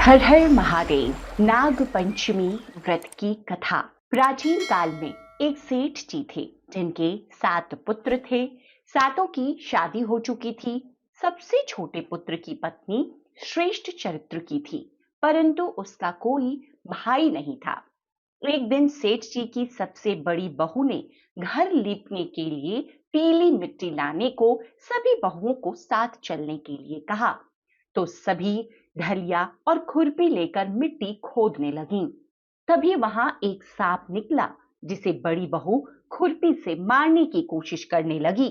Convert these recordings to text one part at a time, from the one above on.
हर हर महादेव। नाग पंचमी व्रत की कथा। प्राचीन काल में एक सेठ जी थे जिनके 7 पुत्र थे। सातों की शादी हो चुकी थी। सबसे छोटे पुत्र की पत्नी श्रेष्ठ चरित्र की थी, परंतु उसका कोई भाई नहीं था। एक दिन सेठ जी की सबसे बड़ी बहू ने घर लीपने के लिए पीली मिट्टी लाने को सभी बहुओं को साथ चलने के लिए कहा। तो सभी ढलिया और खुरपी लेकर मिट्टी खोदने लगीं। तभी वहां एक सांप निकला, जिसे बड़ी बहू खुरपी से मारने की कोशिश करने लगी।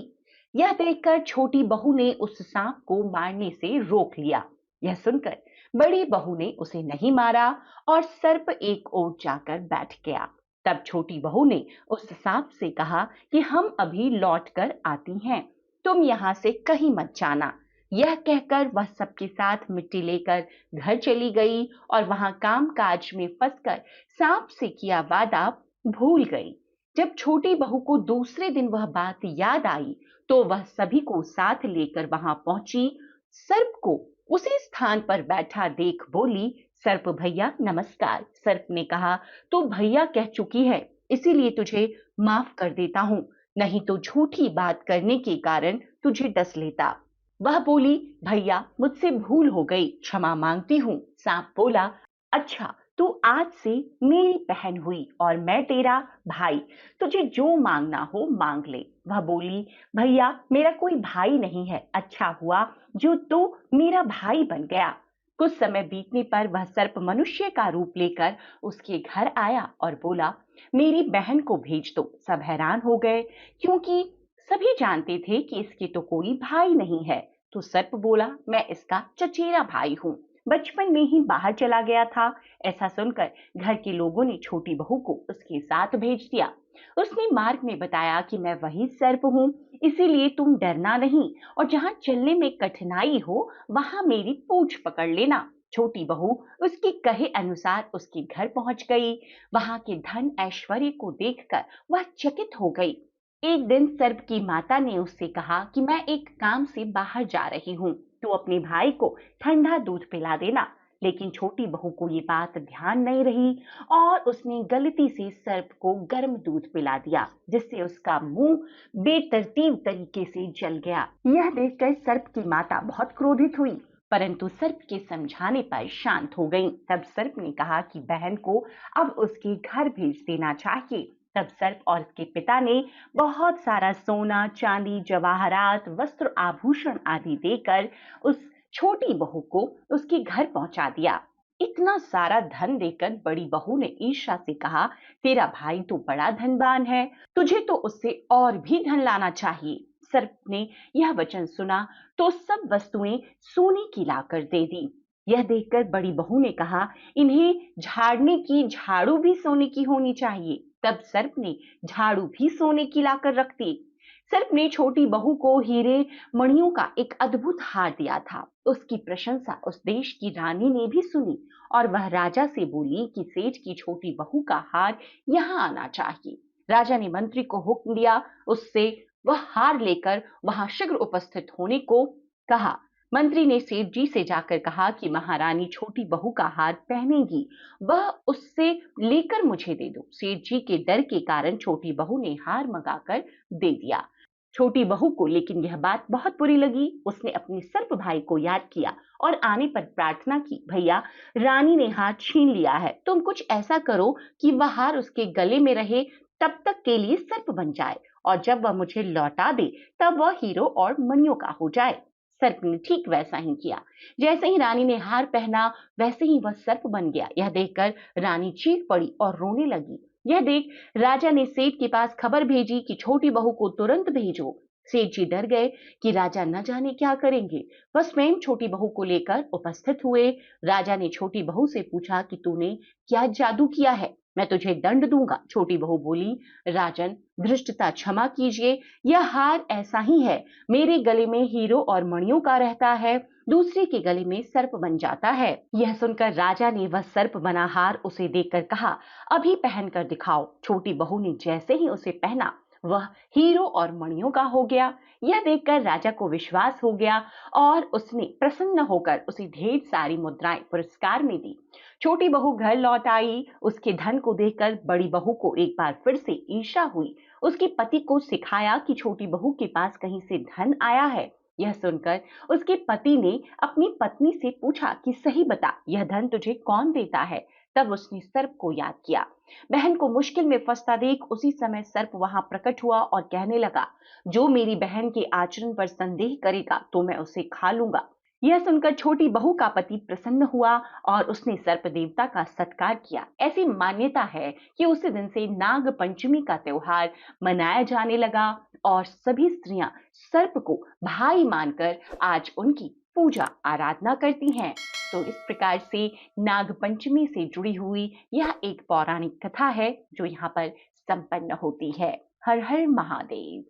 यह देखकर छोटी बहू ने उस सांप को मारने से रोक लिया। यह सुनकर बड़ी बहू ने उसे नहीं मारा और सर्प एक ओर जाकर बैठ गया। तब छोटी बहू ने उस सांप से कहा कि हम अभी लौट कर आती हैं, तुम यहाँ से कहीं मत जाना। यह कहकर वह सबके साथ मिट्टी लेकर घर चली गई और वहां काम काज में फंसकर सांप से किया वादा भूल गई। जब छोटी बहू को दूसरे दिन वह बात याद आई, तो वह सभी को साथ लेकर वहां पहुंची। सर्प को उसी स्थान पर बैठा देख बोली, सर्प भैया नमस्कार। सर्प ने कहा, तू भैया कह चुकी है, इसीलिए तुझे माफ कर देता हूं, नहीं तो झूठी बात करने के कारण तुझे डस लेता। वह बोली, भैया मुझसे भूल हो गई, क्षमा मांगती हूँ। सांप बोला, अच्छा तू आज से मेरी बहन हुई और मैं तेरा भाई, तुझे जो मांगना हो मांग ले। वह बोली, भैया मेरा कोई भाई नहीं है, अच्छा हुआ जो तू मेरा भाई बन गया। कुछ समय बीतने पर वह सर्प मनुष्य का रूप लेकर उसके घर आया और बोला, मेरी बहन को भेज दो। सब हैरान हो गए, क्योंकि सभी जानते थे कि इसके तो कोई भाई नहीं है। तो सर्प बोला, मैं इसका चचेरा भाई हूँ, बचपन में ही बाहर चला गया था। ऐसा सुनकर घर के लोगों ने छोटी बहू को उसके साथ भेज दिया। उसने मार्ग में बताया कि मैं वही सर्प हूँ, इसीलिए तुम डरना नहीं, और जहाँ चलने में कठिनाई हो वहां मेरी पूंछ पकड़ लेना। छोटी बहू उसके कहे अनुसार उसके घर पहुंच गई। वहां के धन ऐश्वर्य को देखकर वह चकित हो गई। एक दिन सर्प की माता ने उससे कहा कि मैं एक काम से बाहर जा रही हूँ, तो अपने भाई को ठंडा दूध पिला देना। लेकिन छोटी बहू को ये बात ध्यान नहीं रही और उसने गलती से सर्प को गर्म दूध पिला दिया, जिससे उसका मुंह बेतरतीब तरीके से जल गया। यह देखकर सर्प की माता बहुत क्रोधित हुई, परंतु सर्प के समझाने पर शांत हो गई। तब सर्प ने कहा कि बहन को अब उसके घर भेज देना चाहिए। तब सर्प और उसके पिता ने बहुत सारा सोना, चांदी, जवाहरात, वस्त्र, आभूषण आदि देकर उस छोटी बहू को उसके घर पहुंचा दिया। इतना सारा धन देकर बड़ी बहू ने ईर्ष्या से कहा, तेरा भाई तो बड़ा धनवान है, तुझे तो उससे और भी धन लाना चाहिए। सर्प ने यह वचन सुना तो सब वस्तुएं सोने की लाकर दे दी। यह देखकर बड़ी बहू ने कहा, इन्हें झाड़ने की झाड़ू भी सोने की होनी चाहिए। तब सर्प ने झाड़ू भी सोने की लाकर रख दी। सर्प ने छोटी बहू को हीरे मणियों का एक अद्भुत हार दिया था। उसकी प्रशंसा उस देश की रानी ने भी सुनी और वह राजा से बोली कि सेठ की छोटी बहू का हार यहाँ आना चाहिए। राजा ने मंत्री को हुक्म दिया, उससे वह हार लेकर वहां शीघ्र उपस्थित होने को कहा। मंत्री ने सेठ जी से जाकर कहा कि महारानी छोटी बहू का हार पहनेगी, वह उससे लेकर मुझे दे दो। सेठ जी के डर के कारण छोटी बहू ने हार मंगाकर दे दिया। छोटी बहू को लेकिन यह बात बहुत बुरी लगी। उसने अपने सर्प भाई को याद किया और आने पर प्रार्थना की, भैया रानी ने हार छीन लिया है, तुम कुछ ऐसा करो कि वह हार उसके गले में रहे, तब तक के लिए सर्प बन जाए, और जब वह मुझे लौटा दे तब वह हीरो और मणियों का हो जाए। सर्प ने ठीक वैसा ही किया। जैसे ही रानी ने हार पहना, वैसे ही वह सर्प बन गया। यह देखकर रानी चीख पड़ी और रोने लगी। यह देख राजा ने सेठ के पास खबर भेजी कि छोटी बहू को तुरंत भेजो। सेठ जी डर गए कि राजा न जाने क्या करेंगे। वह स्वयं छोटी बहू को लेकर उपस्थित हुए। राजा ने छोटी बहू से पूछा कि तूने क्या जादू किया है, मैं तुझे दंड दूंगा। छोटी बहू बोली, राजन धृष्टता क्षमा कीजिए, यह हार ऐसा ही है, मेरे गले में हीरो और मणियों का रहता है, दूसरे के गले में सर्प बन जाता है। यह सुनकर राजा ने वह सर्प बना हार उसे देकर कहा, अभी पहन कर दिखाओ। छोटी बहू ने जैसे ही उसे पहना, वह हीरो और मणियों का हो गया। यह देखकर राजा को विश्वास हो गया और उसने प्रसन्न होकर उसे ढेर सारी मुद्राएं पुरस्कार में दी। छोटी बहू घर लौट आई। उसके धन को देखकर बड़ी बहू को एक बार फिर से ईर्ष्या हुई। उसके पति को सिखाया कि छोटी बहू के पास कहीं से धन आया है। यह सुनकर उसके पति ने अपनी पत्नी से पूछा कि सही बता, यह धन तुझे कौन देता है। तब उसने सर्प को याद किया। बहन को मुश्किल में फंसता देख उसी समय सर्प वहां प्रकट हुआ और कहने लगा, जो मेरी बहन के आचरण पर संदेह करेगा तो मैं उसे खा लूंगा। यह सुनकर छोटी बहू का पति प्रसन्न हुआ और उसने सर्प देवता का सत्कार किया। ऐसी मान्यता है कि उसी दिन से नाग पंचमी का त्योहार मनाया जाने लगा और सभी स्त्रियां सर्प को भाई मानकर आज उनकी पूजा आराधना करती हैं। तो इस प्रकार से नाग पंचमी से जुड़ी हुई यह एक पौराणिक कथा है जो यहाँ पर संपन्न होती है। हर हर महादेव।